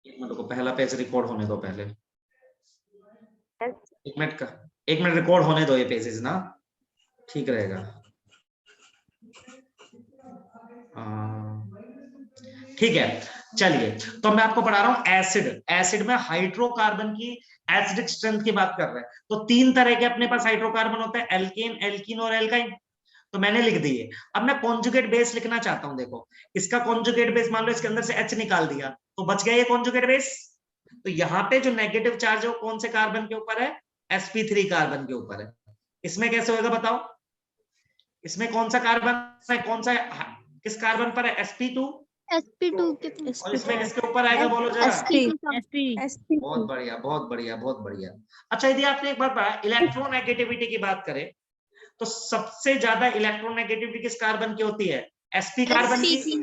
एक मिनट को, पहला पेज रिकॉर्ड होने दो पहले। एक मिनट रिकॉर्ड होने दो ये पेजेस ना, ठीक रहेगा। ठीक है, चलिए तो मैं आपको पढ़ा रहा हूं एसिड। एसिड में हाइड्रोकार्बन की एसिडिक स्ट्रेंथ की बात कर रहे हैं। तो तीन तरह के अपने पास हाइड्रोकार्बन होते हैं, एल्केन, एल्कीन और एल्काइन। तो मैंने लिख दिए। अब मैं कॉन्जुगेट बेस लिखना चाहता हूं। देखो इसका कॉन्जुगेट बेस, मान लो इसके अंदर से H निकाल दिया तो बच गया ये कॉन्जुगेट बेस। तो यहाँ पे जो नेगेटिव चार्ज है वो कौन से कार्बन के ऊपर है? sp3 कार्बन के ऊपर है। इसमें कैसे होगा बताओ? इसमें कौन सा कार्बन है, कौन सा किस कार्बन पर है? sp2। sp2 और इसमें किसके ऊपर आएगा बोलो जरा? sp बहुत बढ़िया, बहुत बढ़िया, बहुत बढ़िया। अच्छा यदि आपने एक बार पढ़ा इलेक्ट्रोनेगेटिविटी की बात करें तो सबसे ज्यादा इलेक्ट्रोनेगेटिविटी किस कार्बन की होती है? sp कार्बन की।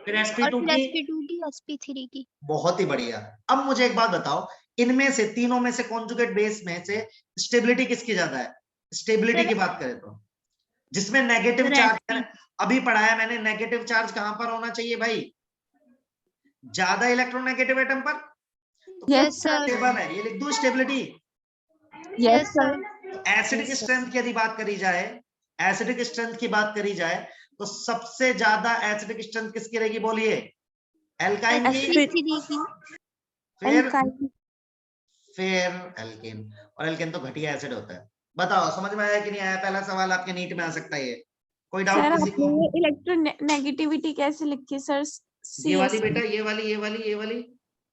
फिर sp2 की, sp3 की। बहुत ही बढ़िया। अब मुझे एक बात बताओ, इनमें से तीनों में से कॉन्जुगेट बेस में से स्टेबिलिटी किसकी ज्यादा है? स्टेबिलिटी की बात करें तो जिसमें नेगेटिव चार्ज, अभी पढ़ाया मैंने, नेगेटिव चार्ज कहां पर होना चाहिए भाई? ज्यादा इलेक्ट्रोनेगेटिव एटम पर। तो यस सर। स्टेबल है, ये लिख दूं stability. Yes sir. Acidic strength की यदि बात करी जाए, एसिडिक स्ट्रेंथ की बात करी जाए तो सबसे ज्यादा एसिडिक स्ट्रेंथ किसकी रहेगी बोलिए? एल्काइन की। फिर एल्केन। और एल्केन तो घटिया एसिड होता है। बताओ समझ में आया कि नहीं आया? पहला सवाल आपके नीट में आ सकता है ये। कोई डाउट किसी को? इलेक्ट्रोनेगेटिविटी कैसे लिखी सर? ये वाली बेटा, ये वाली, ये वाली, ये वाली।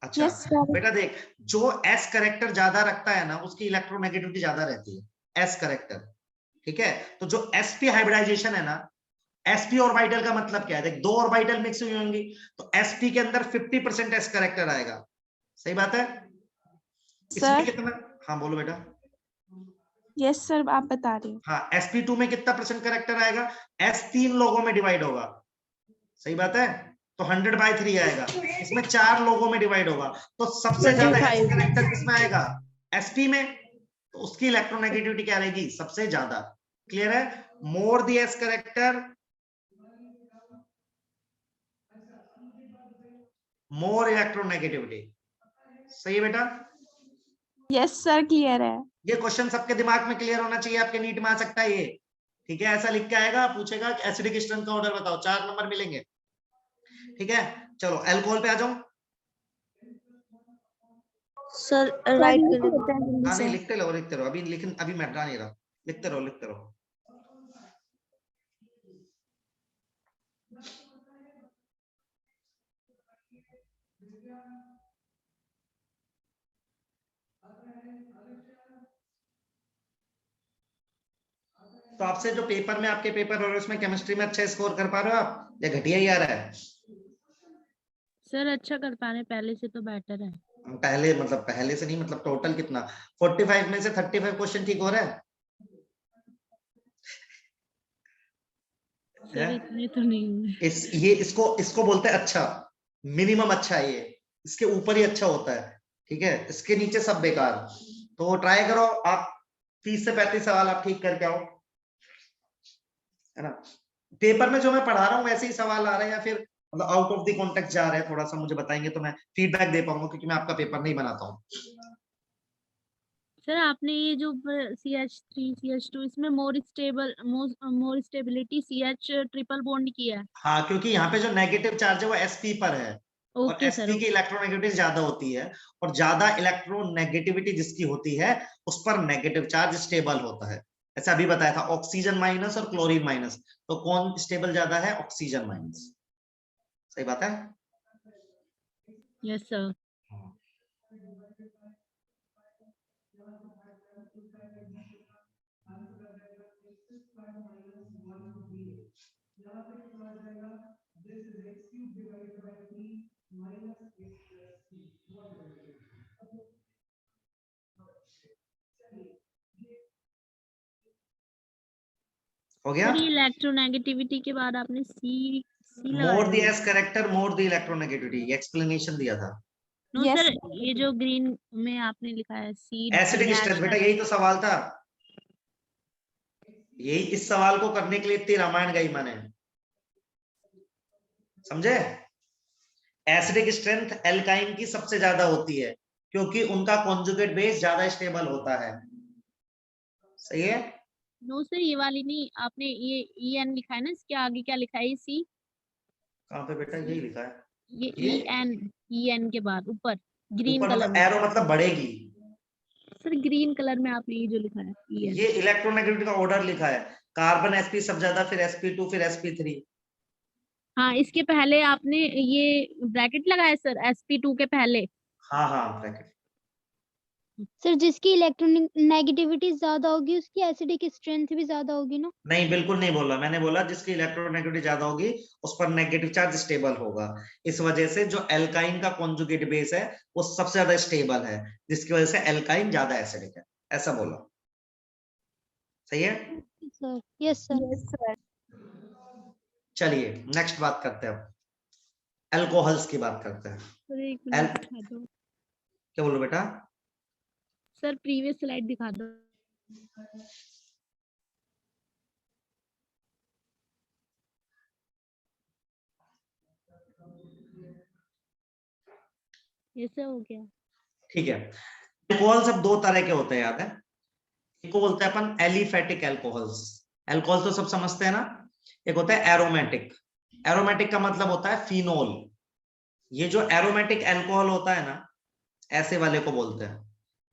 अच्छा yes, बेटा देख, जो एस करेक्टर ज्यादा रखता है ना उसकी इलेक्ट्रोनेगेटिविटी ज्यादा रहती है, एस करेक्टर। ठीक है, तो जो sp हाइब्रिडाइजेशन है ना, sp ऑर्बिटल का मतलब क्या है? देख, दो ऑर्बिटल मिक्स हुई होंगी तो sp के अंदर 50% s करेक्टर आएगा। सही बात है? इसमें कितना? हाँ बोलो बेटा। यस सर, आप बता रहे हो। हाँ, sp2 में कितना परसेंट करेक्टर आएगा? s तीन लोगों में डिवाइड होगा। सही बात है? तो 100/3 आएगा। इसमें 4 लोगों में डिवाइड होगा तो सबसे ज्यादा s करेक्टर किसमें आएगा? sp में। तो उसकी इलेक्ट्रोनेगेटिविटी क्या रहेगी? सबसे ज्यादा। क्लियर है? More the s character, more electronegativity. सही है बेटा? यस सर, क्लियर है। ये क्वेश्चन सबके दिमाग में क्लियर होना चाहिए, आपके नीट में आ सकता है ये। ठीक है, ऐसा लिख के आएगा, पूछेगा एसिडिक स्ट्रेंथ का ऑर्डर बताओ, 4 नंबर मिलेंगे। ठीक है, चलो अल्कोहल पे आ जाओ। सर राइट कर दो। हाँ नहीं, लिखते रहो, लिखते रहो, अभी लिखन, अभी मैं हटा नहीं रहा, लिखते रहो, लिखते रहो। तो आपसे जो पेपर में, आपके पेपर और उसमें केमिस्ट्री में अच्छा स्कोर कर पा रहे हो आप या घटिया ही आ रहा है? सर अच्छा कर पा रहे, पहले से तो बेटर है। पहले मतलब पहले से नहीं, मतलब टोटल कितना? 45 में से 35 क्वेश्चन ठीक हो रहा है? सर इतने तो नहीं हुए। ये इसको बोलते हैं अच्छा, मिनिमम अच्छा है ये, इसके ऊपर ही अच्छा होता है। ठीक है, इसके नीचे सब बेकार। तो ट्राई करो आप, 30 से 35 सवाल आप ठीक करके आओ, है ना? पेपर में जो मैं पढ़ा रहा हूँ वैसे ही सवाल आ रहे हैं या फिर मतलब आउट ऑफ द कॉन्टेक्स्ट जा रहे हैं, थोड़ा सा मुझे बताएंगे तो मैं फीडबैक दे पाऊंगा, क्योंकि मैं आपका पेपर नहीं बनाता हूँ। सर आपने ये जो CH3 CH2 इसमें more stability CH triple bond किया है। हाँ, क्योंकि यहाँ पे जो नेगेटिव चार्ज है वो sp पर है और ओके सर। sp की इलेक्ट्रोनेगेटिविटी ज्यादा होती है, और ज्यादा इलेक्ट्रोनेगेटिविटी जिसकी होती है उस पर नेगेटिव चार्ज स्टेबल होता है। ऐसा अभी बताया था, ऑक्सीजन माइनस और क्लोरीन माइनस, तो कौन स्टेबल ज्यादा है? Oxygen minus. सही बात है? Yes sir. हो गया? सर ये इलेक्ट्रोनेगेटिविटी के बाद आपने see more the s character, more the electronegativity, explanation दिया था। नो Yes, सर, ये जो ग्रीन में आपने लिखा है सी एसिडिक स्ट्रेंथ बेटा, यही तो सवाल था, यही इस सवाल को करने के लिए इतनी रामायण गई मैंने, समझे? एसिडिक स्ट्रेंथ एल्काइन की सबसे ज्यादा होती है क्योंकि उनका कॉन्जुगेट बेस ज्यादा स्टेबल होता है। सही है? नो सर, ये वाली नहीं, आपने ये EN लिखा है ना, इसके आगे क्या लिखा है? सी। कहाँ पे बेटा? यही लिखा है ये EN के बाद ऊपर ग्रीन ऊपर, कलर मतलब में। एरो मतलब बढ़ेगी। सर ग्रीन कलर में आपने ये जो लिखा है EN। ये इलेक्ट्रोनेगेटिविटी का ऑर्डर लिखा है, कार्बन sp सब ज्यादा, फिर sp2, फिर sp3। हाँ, इसके पहले आपने ये ब्रैकेट लगाया सर, sp2 के पहले। हाँ हाँ ब्रैकेट। सर जिसकी इलेक्ट्रॉनिक नेगेटिविटी ज्यादा होगी उसकी एसिडिक स्ट्रेंथ भी ज्यादा होगी ना? नहीं, बिल्कुल नहीं बोला मैंने, बोला जिसकी इलेक्ट्रोनेगेटिविटी ज्यादा होगी उस पर नेगेटिव चार्ज स्टेबल होगा। इस वजह से जो एल्काइन का कॉन्जुगेट बेस है वो सबसे ज्यादा स्टेबल है, जिसकी वजह से एल्काइन ज्यादा एसिडिक है, ऐसा बोला। सही है? Sir yes sir. चलिए नेक्स्ट बात करते हैं, अल्कोहल्स की बात करते हैं। सर एक मिनट दिखा दो क्या बोलो बेटा? सर, प्रीवियस स्लाइड दिखा दो। ऐसे हो गया। ठीक है, अल्कोहल सब दो तरह के होते हैं, याद है? एक को बोलते हैं अपन एलिफेटिक अल्कोहल्स। अल्कोहल तो सब समझते हैं ना। एक होता है एरोमेटिक। एरोमेटिक का मतलब होता है फिनोल। ये जो एरोमेटिक अल्कोहल होता है ना, ऐसे वाले को बोलते हैं,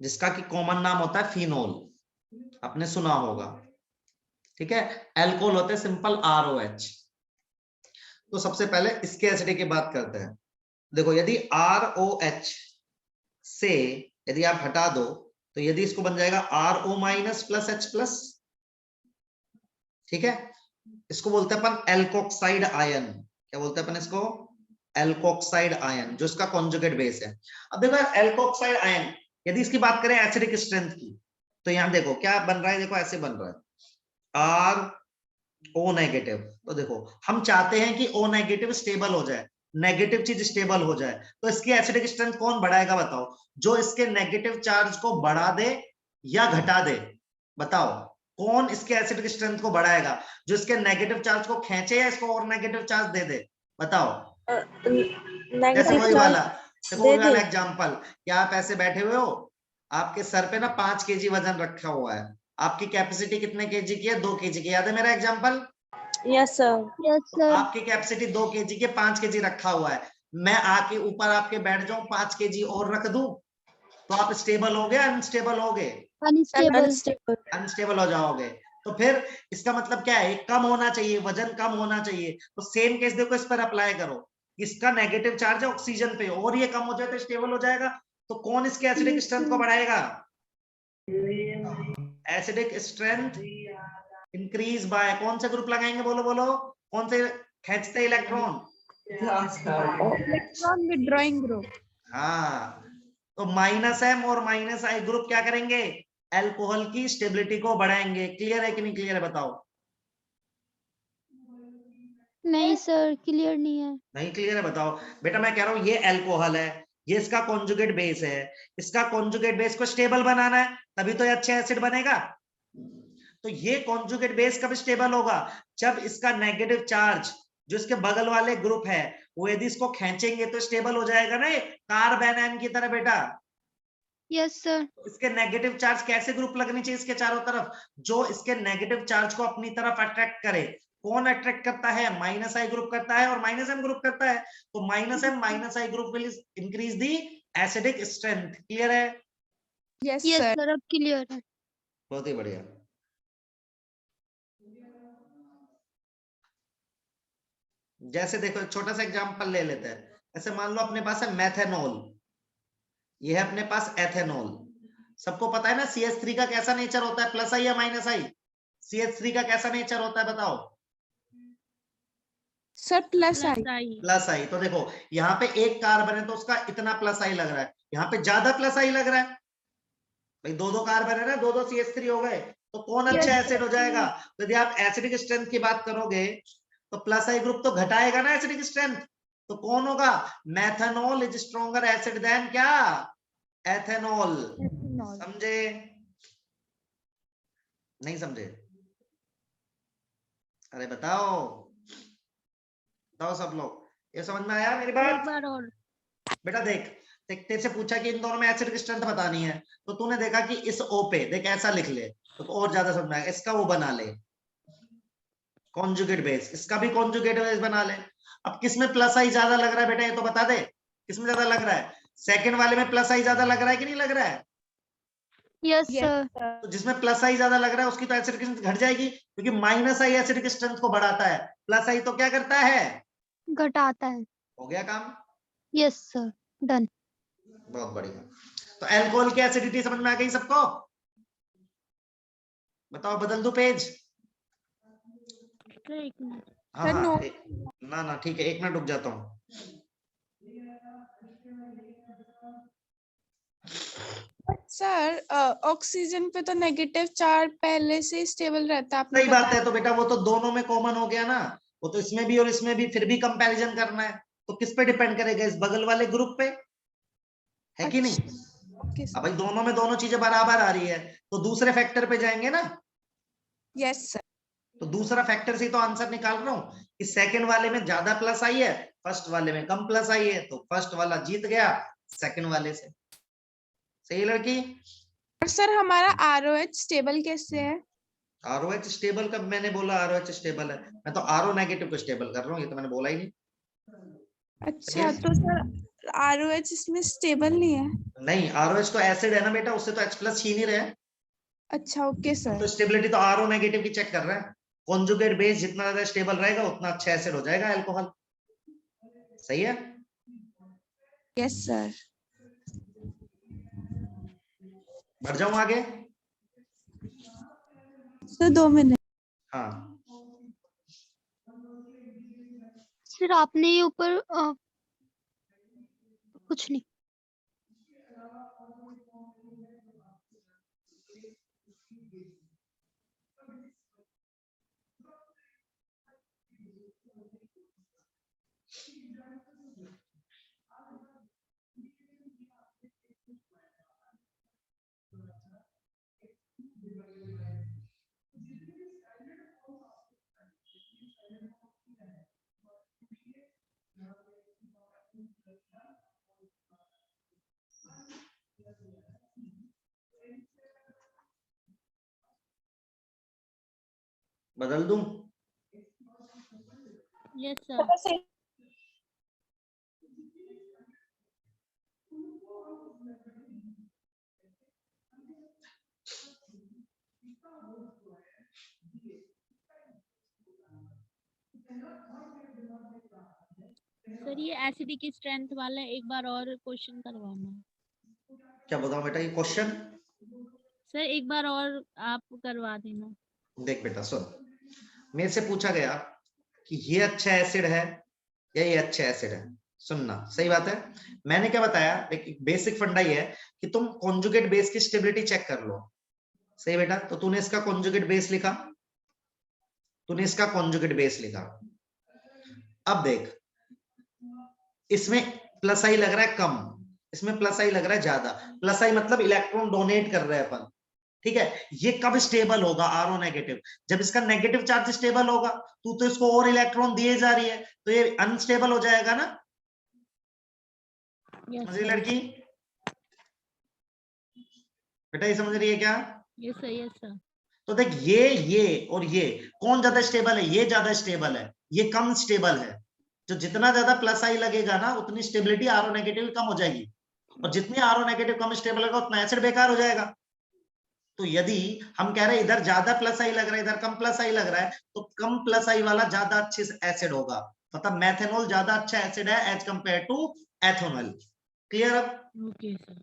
जिसका कि कॉमन नाम होता है फिनोल, आपने सुना होगा। ठीक है, अल्कोहल होते हैं सिंपल ROH। तो सबसे पहले इसके एसिडिक की बात करते हैं। देखो, यदि ROH से यदि आप हटा दो तो यदि इसको बन जाएगा RO minus plus H plus. ठीक है, इसको बोलते हैं अपन एल्कोक्साइड आयन। क्या बोलते हैं अपन इसको? एल्कोक्साइड आयन, जो इसका कॉन्जुगेट बेस है। अब देखो एल्कोक्साइड आयन, यदि इसकी बात करें एसिडिक स्ट्रेंथ की, तो यहां देखो क्या बन रहा है, देखो ऐसे बन रहा है RO नेगेटिव। तो देखो हम चाहते हैं कि O नेगेटिव स्टेबल हो जाए, नेगेटिव चीज स्टेबल हो जाए, तो इसकी एसिडिक स्ट्रेंथ कौन बढ़ाएगा बताओ? जो इसके नेगेटिव चार्ज को बढ़ा दे या घटा दे, बताओ कौन इसके एसिडिक स्ट्रेंथ को बढ़ाएगा? जो इसके नेगेटिव चार्ज को खींचे या इसको और नेगेटिव चार्ज दे दे, बताओ। जैसे वही वाला, देखो वही वाला एग्जांपल, क्या आप ऐसे बैठे हुए हो, आपके सर पे ना 5 kg वजन रखा हुआ है, आपकी कैपेसिटी कितने kg की है? 2 kg की। याद है मेरा example? Yes sir. Yes sir. आपकी कैपेसिटी 2 kg के, 5 kg रखा हुआ है, मैं आके ऊपर आपके बैठ जाऊं 5 kg और रख दूं, तो आप स्टेबल हो गए अनस्टेबल हो गए? अनस्टेबल हो जाओगे। तो फिर इसका मतलब क्या है? कम होना चाहिए, वजन कम होना चाहिए। तो सेम केस देखो इस पर अप्लाई करो, इसका नेगेटिव चार्ज है ऑक्सीजन पे और ये कम हो जाए तो स्टेबल हो जाएगा। तो कौन इसके एसिडिक स्ट्रेंथ को बढ़ाएगा? एसिडिक स्ट्रेंथ इंक्रीज बाय कौन सा ग्रुप लगाएंगे? बोलो बोलो, कौन से खींचते इलेक्ट्रॉन? Electron withdrawing group. हाँ, तो -M और -I ग्रुप क्या करेंगे? अल्कोहल की स्टेबिलिटी को बढ़ाएंगे। क्लियर है कि नहीं क्लियर है बताओ? नहीं सर, क्लियर नहीं है। नहीं क्लियर है, बताओ बेटा। मैं कह रहा हूं ये अल्कोहल है, ये इसका कॉन्जुगेट बेस है, इसका कॉन्जुगेट बेस को स्टेबल बनाना है, तभी तो ये अच्छा एसिड बनेगा। तो ये कॉन्जुगेट बेस कब स्टेबल होगा? जब इसका नेगेटिव चार्ज जो इसके बगल वाले ग्रुप है वो यदि इसको खींचेंगे तो स्टेबल हो जाएगा ना, कार्बेनॉन की तरह बेटा। Yes sir. इसके नेगेटिव चार्ज कैसे ग्रुप लगने चाहिए इसके चारों तरफ, जो इसके नेगेटिव चार्ज को अपनी तरफ अट्रैक्ट करे। कौन अट्रैक्ट करता है? -I ग्रुप करता है और -M ग्रुप करता है। तो -M -I group will increase the acidic strength. Clear है? Yes yes sir. सर, अब क्लियर है। बहुत ही बढ़िया। जैसे देखो एक छोटा सा एग्जांपल ले लेते हैं। ऐसे मान लो अपने पास है मेथेनॉल, ये है अपने पास एथेनॉल। सबको पता है ना CH3 का कैसा नेचर होता है, +I या -I? CH3 का कैसा नेचर होता है बताओ? Sir plus I. +I। तो देखो यहाँ पे एक कार्बन है तो उसका इतना +I लग रहा है, यहाँ पे ज्यादा +I लग रहा है। भाई दो कार्बन है ना, दो CH3 हो गए, तो कौन अच्छा एसिड हो जाएगा? तो यदि आप एसिडिक स्ट्रेंथ की बात करोगे तो +I ग्रुप तो घटाएगा ना एसिडिक स्ट्रेंथ, तो कौन होगा? Methanol is stronger acid than क्या? एथेनॉल। समझे? नहीं समझे? अरे बताओ, बताओ सब लोग, ये समझ में आया मेरी एक बात? बार और। बेटा देख, तेरे से पूछा कि इन दोनों में एसिड की स्ट्रेंथ बतानी है, तो तूने देखा कि इस O पे देख ऐसा लिख ले तो और ज्यादा समझ में आएगा। इसका वो बना ले कॉन्जुगेट बेस, इसका भी कॉन्जुगेट बेस बना ले। अब किसमें प्लस आई ज्यादा लग रहा है बेटा, ये तो बता दे, किसमें ज्यादा लग रहा है? सेकंड वाले में प्लस आई ज्यादा लग रहा है कि नहीं लग रहा है? Yes Yes, sir. sir. तो जिसमें प्लस आई ज्यादा लग रहा है उसकी तो एसिड की स्ट्रेंथ घट जाएगी, क्योंकि माइनस आई एसिड की स्ट्रेंथ को बढ़ाता है, प्लस आई तो क्या करता है? घटाता है। हो गया काम। Yes sir, done. बहुत बढ़िया। तो अल्कोहल की एसिडिटी समझ में आ गई सबको? बताओ, बदल दो पेज? सर एक मिनट। हाँ Sir, हाँ no. ना ना ठीक है, 1 मिनट रुक जाता हूँ। But sir, ऑक्सीजन पे तो नेगेटिव चार्ज पहले से स्टेबल रहता है, आपने सही बात बताया। है, तो बेटा वो तो दोनों में कॉमन हो गया ना, वो तो इसमें भी और इसमें भी, फिर भी कंपैरिजन करना है तो किस पे डिपेंड करेगा? इस बगल वाले ग्रुप पे, है कि नहीं? ओके अब सर। भाई दोनों में दोनों चीजें बराबर आ रही है तो दूसरे फैक्टर पे जाएंगे ना। Yes sir. तो दूसरा फैक्टर से तो आंसर निकाल रहा हूं कि सेकंड वाले में ज्यादा प्लस आई है, फर्स्ट वाले में कम प्लस आई है, तो फर्स्ट वाला जीत गया सेकंड वाले से। सही है लड़की? और सर हमारा आरओएच स्टेबल कैसे है? आरओएच स्टेबल कब मैंने बोला आरओएच स्टेबल है? मैं तो आरओ नेगेटिव को स्टेबल कर रहा हूँ, ये तो मैंने बोला ही नहीं। अच्छा, तो सर आरओएच इसमें स्टेबल नहीं है? नहीं, आरओएच तो एसिड है ना बेटा, उससे तो H प्लस छीन ही रहे हैं। अच्छा, ओके तो सर। स्टेबिलिटी तो आरओ नेगेटिव की चेक कर रहा है। कॉन्जुगेट बेस जितना ज्यादा स्टेबल रहेगा उतना अच्छा एसिड हो जाएगा अल्कोहल। सही है? Yes sir. बढ़ जाऊं आगे? Sir 2 minute. हाँ सर आपने ये ऊपर कुछ नहीं। बदल दूं? Yes sir. सर ये एसिडी की स्ट्रेंथ वाला एक बार और क्वेश्चन करवाना। क्या बताऊं बेटा ये क्वेश्चन? सर एक बार और आप करवा देना। देख बेटा सुन, मेरे से पूछा गया कि ये अच्छा एसिड है या ये अच्छा एसिड है। सुनना, सही बात है। मैंने क्या बताया, एक बेसिक फंडा ये है कि तुम कॉन्जुगेट बेस की स्टेबिलिटी चेक कर लो। सही बेटा, तो तूने इसका कॉन्जुगेट बेस लिखा, तूने इसका कॉन्जुगेट बेस लिखा। अब देख, इसमें प्लस आई लग रहा है कम, इसमें प्लस आई लग रहा है ज्यादा। प्लस आई मतलब इलेक्ट्रॉन डोनेट कर रहे हैं अपन, ठीक है। ये कब स्टेबल होगा आरओ नेगेटिव? जब इसका नेगेटिव चार्ज स्टेबल होगा। तू तो इसको और इलेक्ट्रॉन दिए जा रही है तो ये अनस्टेबल हो जाएगा ना। समझ रही लड़की? बेटा ये समझ रही है क्या? Yes sir, yes sir. तो देख, ये और ये कौन ज्यादा स्टेबल है? ये ज्यादा स्टेबल है, ये कम स्टेबल है। जो जितना ज्यादा प्लस आई लगेगा ना उतनी स्टेबिलिटी आरओ नेगेटिव कम हो जाएगी, और जितनी आरओ नेगेटिव कम स्टेबल होगा उतना एसिड बेकार हो जाएगा। तो यदि हम कह रहे हैं इधर ज्यादा प्लस आई लग रहा है, इधर कम प्लस आई लग रहा है, तो कम प्लस आई वाला ज्यादा अच्छे एसिड होगा। मतलब मेथनॉल ज्यादा अच्छा एसिड है as compare to ethanol. Clear? अब ओके सर।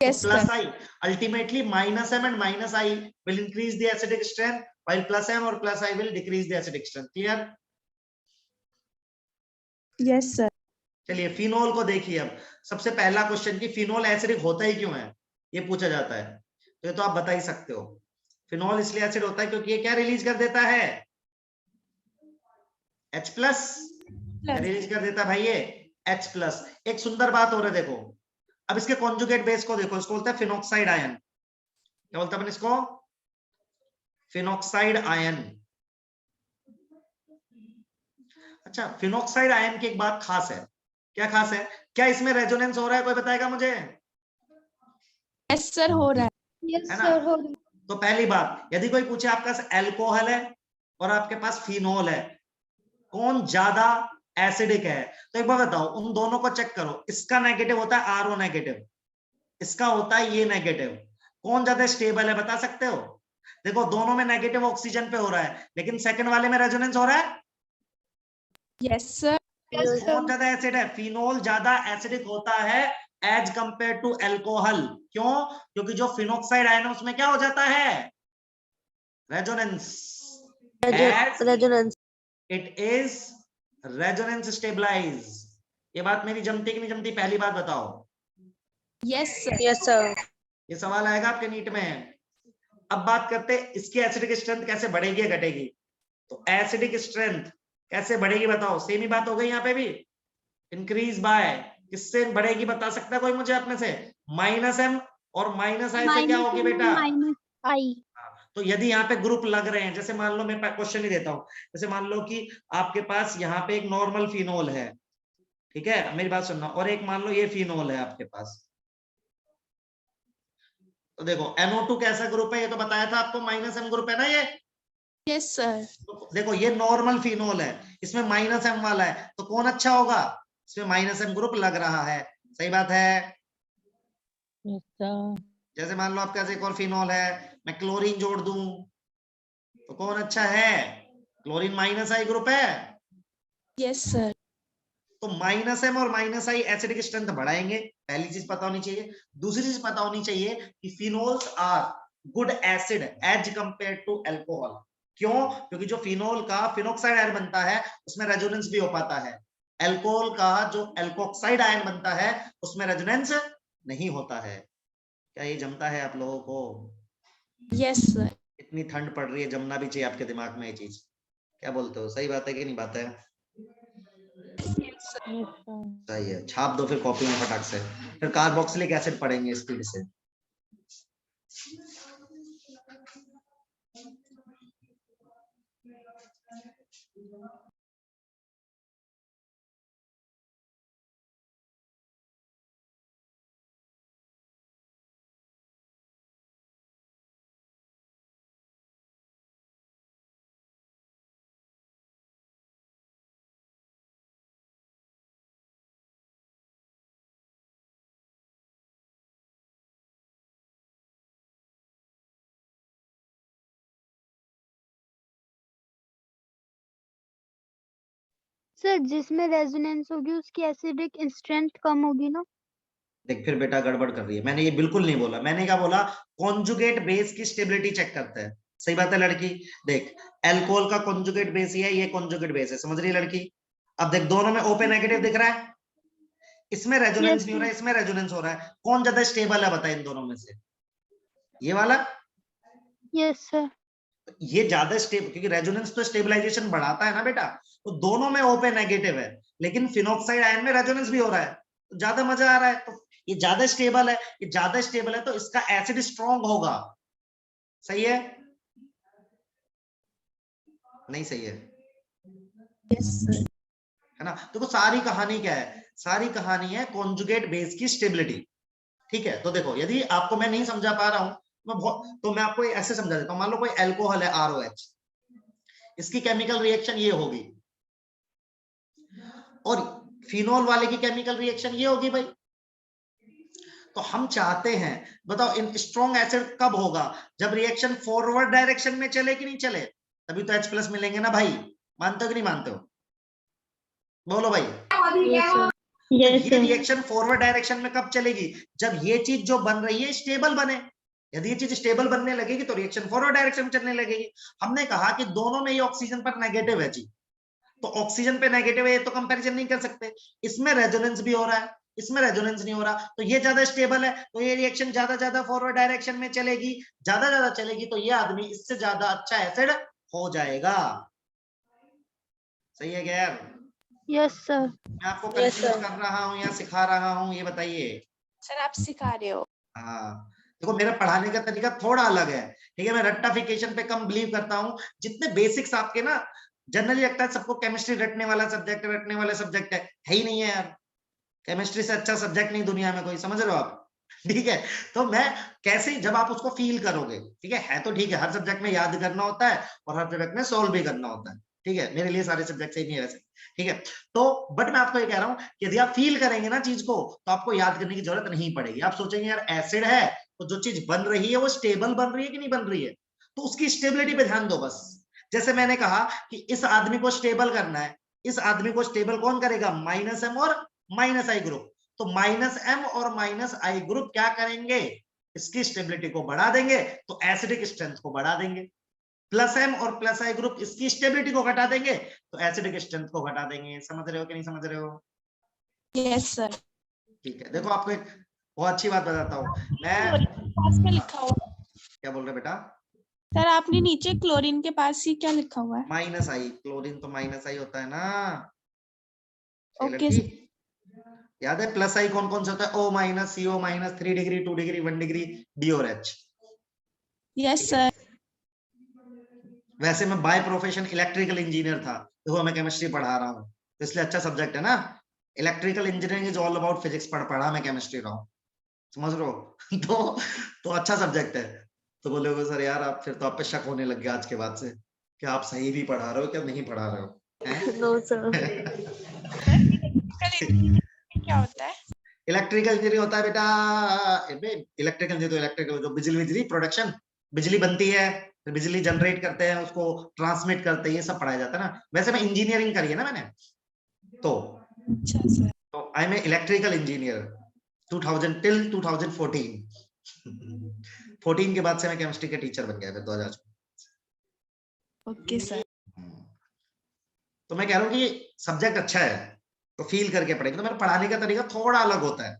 तो yes plus sir. I ultimately minus M and minus I will increase the acidic strength, while plus m और plus i will decrease the acidic strength. Clear? Yes sir. चलिए phenol को देखिए। अब सबसे पहला question कि phenol acidic होता ही क्यों है, ये पूछा जाता है। तो ये तो आप बता ही सकते हो। फिनोल इसलिए एसिड होता है क्योंकि ये क्या रिलीज कर देता है? H प्लस रिलीज कर देता है भाई ये H प्लस। एक सुंदर बात हो रहा है, देखो अब इसके कॉन्जुगेट बेस को देखो, इसको बोलते हैं फिनोक्साइड आयन। क्या बोलते हैं अपन इसको? Phenoxide ion. अच्छा, फिनोक्साइड आयन की एक बात खास है, क्या खास है? क्या इसमें रेजोनेंस हो रहा है? कोई बताएगा मुझे? यस सर, हो रहा है। यस है ना? सर, हो गया। तो पहली बात, यदि कोई पूछे आपका अल्कोहल है और आपके पास फिनोल है, कौन ज्यादा एसिडिक है, तो एक बार बताओ, उन दोनों को चेक करो। इसका नेगेटिव होता है आरओ नेगेटिव, इसका होता है ये नेगेटिव। कौन ज्यादा स्टेबल है बता सकते हो? देखो दोनों में नेगेटिव ऑक्सीजन पे हो रहा है, लेकिन सेकंड वाले में रेजोनेंस हो रहा है। Yes sir. यस कौन सर। ज्यादा एसिड है? फिनोल ज्यादा एसिडिक होता है एज कंपेयर टू अल्कोहल। क्यों? क्योंकि जो फिनोक्साइड आयन है उसमें क्या हो जाता है? Resonance. Resonance. It is resonance stabilize. ये बात मेरी जमती कि नहीं जमती? पहली बात बताओ। Yes sir. Yes sir. ये सवाल आएगा आपके नीट में। अब बात करते हैं इसकी एसिडिक स्ट्रेंथ कैसे बढ़ेगी या घटेगी। तो एसिडिक स्ट्रेंथ कैसे बढ़ेगी बताओ? सेम ही बात हो गई यहाँ पे भी, इंक्रीज बाय, किससे बढ़ेगी बता सकता है कोई मुझे आप में से? -m और -i से क्या होगी बेटा? -i। तो यदि यहाँ पे ग्रुप लग रहे हैं, जैसे मान लो मैं क्वेश्चन ही देता हूं, जैसे मान लो कि आपके पास यहाँ पे एक नॉर्मल फिनोल है, ठीक है, मेरी बात सुनना, और एक मान लो ये फिनोल है आपके पास। तो देखो NO2 कैसा ग्रुप है? ये तो बताया था आपको, -m ग्रुप है ना ये। Yes sir. तो देखो ये नॉर्मल फिनोल है, इसमें -m वाला है, तो कौन अच्छा होगा? इसमें -m ग्रुप लग रहा है, सही बात है। जैसे मान लो आपके पास एक और फिनोल है, मैं क्लोरीन जोड़ दूं तो कौन अच्छा है? क्लोरीन -i ग्रुप है। Yes sir. तो -m और -i एसिडिक स्ट्रेंथ बढ़ाएंगे, पहली चीज पता होनी चाहिए। दूसरी चीज पता होनी चाहिए कि phenols are good acid as compare to alcohol. क्यों? क्योंकि जो फिनोल का फिनोक्साइड आयन बनता है उसमें रेजोनेंस भी हो पाता है, अल्कोहल का जो एल्कोक्साइड आयन बनता है उसमें रेजोनेंस नहीं होता है। क्या ये जमता है आप लोगों को? Yes sir. इतनी ठंड पड़ रही है, जमना भी चाहिए आपके दिमाग में ये चीज। क्या बोलते हो, सही बात है कि नहीं बात है? सही है, छाप दो फिर कॉपी में फटाक से। फिर कार्बोक्सिलिक एसिड पढ़ेंगे स्पीड से। सर जिसमें रेजोनेंस होगी उसकी एसिडिक स्ट्रेंथ कम होगी ना? देख फिर बेटा गड़बड़ कर रही है, मैंने ये बिल्कुल नहीं बोला। मैंने क्या बोला? कॉन्जुगेट बेस की स्टेबिलिटी चेक करते हैं, सही बात है लड़की। देख अल्कोहल का कॉन्जुगेट बेस ही है, ये कॉन्जुगेट बेस है, समझ रही है लड़की? अब देख दोनों में ओपन नेगेटिव दिख रहा है, इसमें रेजोनेंस नहीं हो रहा है, इसमें रेजोनेंस हो रहा है। कौन ज्यादा स्टेबल है बता इन दोनों में से? ये वाला। Yes sir. ये ज्यादा स्टेबल, क्योंकि रेजोनेंस तो स्टेबलाइजेशन बढ़ाता है ना बेटा। तो दोनों में ओपन नेगेटिव है, लेकिन फिनोक्साइड आयन में रेजोनेंस भी हो रहा है, तो ज्यादा मजा आ रहा है। तो ये ज्यादा स्टेबल है, ये ज्यादा स्टेबल है, तो इसका एसिड स्ट्रॉन्ग होगा। सही है? नहीं सही है? Yes sir. है ना? देखो सारी कहानी क्या है? सारी कहानी है कॉन्जुगेट बेस की स्टेबिलिटी। ठीक है, तो देखो यदि आपको मैं नहीं समझा पा रहा हूं तो मैं आपको ऐसे समझा देता हूं। मान लो कोई अल्कोहल है ROH, इसकी केमिकल रिएक्शन ये होगी, और फिनोल वाले की केमिकल रिएक्शन ये होगी भाई। तो हम चाहते हैं, बताओ इन स्ट्रॉन्ग एसिड कब होगा? जब रिएक्शन फॉरवर्ड डायरेक्शन में चले कि नहीं चले, तभी तो H+ मिलेंगे ना भाई। मानते हो कि नहीं मानते हो? बोलो भाई। यस ये रिएक्शन फॉरवर्ड डायरेक्शन में कब चलेगी? जब ये चीज जो बन रही है स्टेबल बने। यदि ये चीज स्टेबल बनने लगेगी तो रिएक्शन फॉरवर्ड डायरेक्शन में चलने लगेगी। हमने कहा कि दोनों में ही ऑक्सीजन पर नेगेटिव है जी, तो ऑक्सीजन पे नेगेटिव है, ये तो कंपैरिजन नहीं कर सकते। इसमें रेजोनेंस भी हो रहा है, इसमें रेजोनेंस नहीं हो रहा, तो ये ज्यादा स्टेबल है, तो ये रिएक्शन ज्यादा फॉरवर्ड डायरेक्शन में चलेगी। ज्यादा चलेगी तो ये आदमी इससे ज्यादा अच्छा एसिड हो जाएगा। सही है क्या यार? Yes sir. मैं आपको कंफ्यूज कर रहा हूँ या सिखा रहा हूँ, ये बताइए। सर आप सिखा रहे हो। हाँ, देखो मेरा पढ़ाने का तरीका थोड़ा अलग है, ठीक है? मैं रट्टाफिकेशन पे कम बिलीव करता हूँ। जितने बेसिक्स आपके ना जनरली लगता है सबको केमिस्ट्री रटने वाला सब्जेक्ट है ही नहीं है यार। केमिस्ट्री से अच्छा सब्जेक्ट नहीं दुनिया में कोई, समझ रहे हो आप? ठीक है, तो मैं कैसे, जब आप उसको फील करोगे, ठीक है तो ठीक है, हर सब्जेक्ट में याद करना होता है और हर सब्जेक्ट में सोल्व भी करना होता है, ठीक है, मेरे लिए सारे सब्जेक्ट सेम ही है वैसे, ठीक है। तो बट मैं आपको ये कह रहा हूं कि यदि आप फील करेंगे ना चीज को, तो आपको याद करने की जरूरत नहीं पड़ेगी। आप सोचेंगे यार एसिड है तो जो चीज बन रही है वो स्टेबल बन रही है कि नहीं बन रही है, तो उसकी स्टेबिलिटी पे ध्यान दो बस। जैसे मैंने कहा कि इस आदमी को स्टेबल करना है, इस आदमी को स्टेबल कौन करेगा? -m और -i ग्रुप। तो -m और -i ग्रुप क्या करेंगे? इसकी स्टेबिलिटी को बढ़ा देंगे, तो एसिडिक स्ट्रेंथ को बढ़ा देंगे। +m और +i ग्रुप इसकी स्टेबिलिटी को घटा देंगे, तो एसिडिक स्ट्रेंथ को घटा देंगे। समझ रहे हो कि नहीं समझ रहे हो? Yes sir. ठीक है, देखो आपको एक बहुत अच्छी बात बताता हूँ मैं। पास में लिखा हुआ क्या बोल रहे बेटा? सर, आपने नीचे क्लोरीन के पास ही क्या लिखा हुआ है? -i, क्लोरीन तो -i होता है ना। ओके याद है +i कौन कौन सा होता है? O-, CO-, 3 degree, 2 degree, 1 degree, D और H। Yes sir. वैसे मैं बाय प्रोफेशन इलेक्ट्रिकल इंजीनियर था, देखो मैं केमिस्ट्री पढ़ा रहा हूँ, तो इसलिए अच्छा सब्जेक्ट है ना। Electrical engineering is all about physics, पढ़ा मैं केमिस्ट्री रहा हूँ, समझ रहे हो? तो अच्छा सब्जेक्ट है। तो बोलोगे सर यार आप फिर तो आप पे शक होने लग गया आज के बाद से कि आप सही भी पढ़ा रहे हो क्या नहीं पढ़ा रहे हो। No sir. क्या होता है? इलेक्ट्रिकल इंजीनियरिंग होता है बेटा, इलेक्ट्रिकल इंजीनियर तो इलेक्ट्रिकल जो बिजली प्रोडक्शन, बिजली बनती है, फिर बिजली जनरेट करते हैं, उसको ट्रांसमिट करते हैं, ये सब पढ़ाया जाता है ना। वैसे मैं इंजीनियरिंग करी है ना मैंने, तो अच्छा sir. I am electrical engineer 2000 till 2014। 14 के बाद से मैं केमिस्ट्री के टीचर बन गया फिर 2000। Okay sir. तो मैं कह रहा हूँ कि सब्जेक्ट अच्छा है तो फील करके पढ़ेंगे। तो मेरा पढ़ाने का तरीका थोड़ा अलग होता है,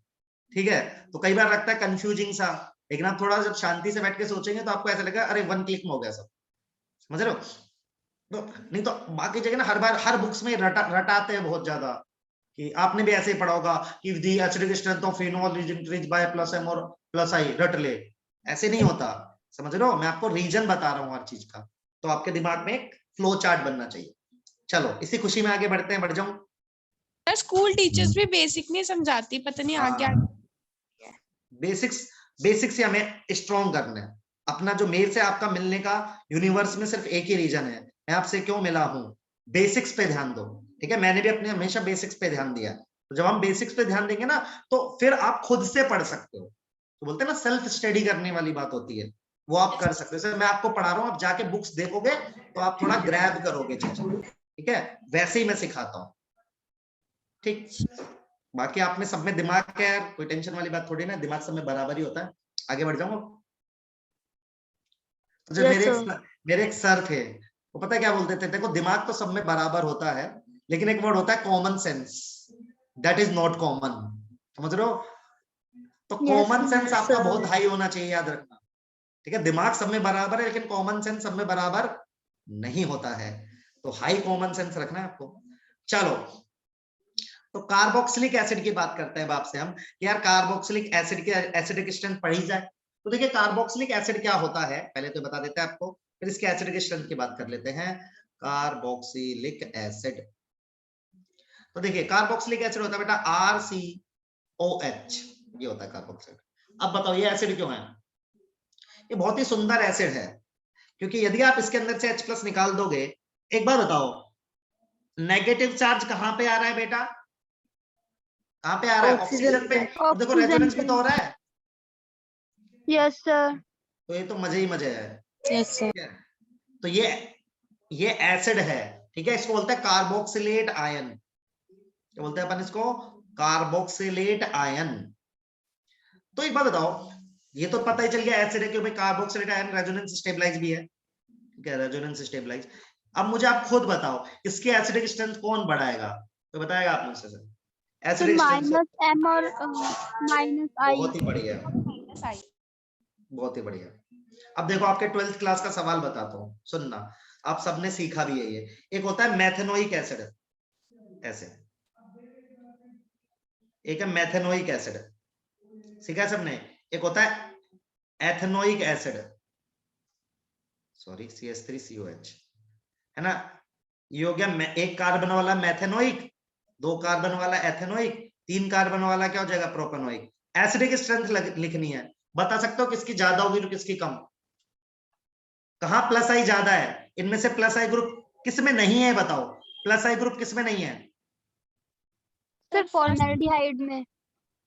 ठीक है, तो कई बार लगता है कंफ्यूजिंग सा, लेकिन आप थोड़ा जब शांति से बैठ के सोचेंगे तो आपको ऐसा लगेगा अरे 1 क्लिक में हो गया सब, समझ रहे हो? तो नहीं तो बाकी जगह ना हर बार हर बुक्स में रटाते हैं बहुत ज्यादा, कि आपने भी ऐसे ही पढ़ा होगा कि दी acidic strength of phenol is increased bye +m और +i, रट ले। ऐसे नहीं होता, समझ रहे हो? मैं आपको रीजन बता रहा हूँ हर चीज का, तो आपके दिमाग में एक फ्लो चार्ट बनना चाहिए। चलो इसी खुशी में आगे बढ़ते हैं, बढ़ जाऊं। स्कूल टीचर्स भी बेसिक नहीं समझाती, पता नहीं आगे बेसिक्स से हमें स्ट्रॉन्ग करना है अपना। जो मेल से आपका मिलने का यूनिवर्स में सिर्फ एक ही रीजन है, मैं आपसे क्यों मिला हूं, बेसिक्स पे ध्यान दो, ठीक है। मैंने भी अपने हमेशा बेसिक्स पे ध्यान दिया, तो जब हम बेसिक्स पे ध्यान देंगे ना तो फिर आप खुद से पढ़ सकते हो। तो बोलते हैं ना सेल्फ स्टडी करने वाली बात होती है, वो आप कर सकते हो। जैसे मैं आपको पढ़ा रहा हूँ, आप जाके बुक्स देखोगे तो आप थोड़ा ग्रैब करोगे चीज, ठीक है, वैसे ही मैं सिखाता हूँ, ठीक। बाकी आप में सब में दिमाग क्या है, कोई टेंशन वाली बात थोड़ी ना, दिमाग सब में बराबर ही होता है। आगे बढ़ जाऊंगा। तो जो मेरे एक सर थे, वो पता है क्या बोलते थे, देखो दिमाग तो सब में बराबर होता है, लेकिन एक वर्ड होता है common sense, that is not common, समझ रहे हो? तो कॉमन सेंस आपका बहुत हाई होना चाहिए, याद रखना, ठीक है। दिमाग सब में बराबर है लेकिन कॉमन सेंस सब में बराबर नहीं होता है, तो हाई कॉमन सेंस रखना है आपको। चलो तो कार्बोक्सिलिक एसिड की बात करते हैं आपसे हम, यार कार्बोक्सिलिक एसिड की एसिडिक स्ट्रेंथ पढ़ी जाए। तो देखिए कार्बोक्सिलिक एसिड क्या होता है पहले तो बता देते हैं आपको, फिर इसके एसिडिक स्ट्रेंथ की बात कर लेते हैं। कार्बोक्सिलिक एसिड, तो देखिए कार्बोक्सिलिक एसिड होता है बेटा RCOH, ये होता है कार्बोक्सिलिक। अब बताओ ये एसिड क्यों है? ये बहुत ही सुंदर एसिड है, क्योंकि यदि आप इसके अंदर से H+ निकाल दोगे, एक बार बताओ नेगेटिव चार्ज कहां पे आ रहा है बेटा? कहां पे आ रहा है? ऑक्सीजन पे। और देखो रेजोनेंस भी तो हो रहा है। Yes sir. तो ये तो मजे ही मजे है। Yes sir. तो ये एसिड है, ठीक है, इसको बोलते हैं कार्बोक्सिलेट आयन। क्या बोलते हैं अपन इसको? Carboxylate ion. तो एक बात बताओ, ये तो पता ही चल गया एसिड है कि भाई कार्बोक्सिलेट आयन रेजोनेंस स्टेबलाइज भी है, ठीक है, रेजोनेंस स्टेबलाइज। अब मुझे आप खुद बताओ इसके एसिडिक स्ट्रेंथ कौन बढ़ाएगा? तो बताएगा आप मुझसे सर? एसिडिक स्ट्रेंथ -m और -i। बहुत ही बढ़िया, बहुत ही बढ़िया। अब देखो आपके 12th क्लास का सवाल बताता हूँ, सुनना, आप सबने सीखा भी है ये। एक होता है मेथेनोइक एसिड, ऐसे एक है मेथेनोइक एसिड, सीखा है सबने। एक होता है एथेनोइक एसिड, सॉरी CH3COH, है ना। ये हो गया एक कार्बन वाला मैथेनोइक, 2 कार्बन वाला एथेनोइक, 3 कार्बन वाला क्या हो जाएगा प्रोपेनोइक। एसिडिक स्ट्रेंथ लिखनी है, बता सकते हो किसकी ज्यादा होगी और किसकी कम। कहां प्लस आई ज्यादा है, इनमें से प्लस आई ग्रुप किसमें नहीं है बताओ, प्लस आई ग्रुप किसमें नहीं है। सर फॉर्मेल्डिहाइड में।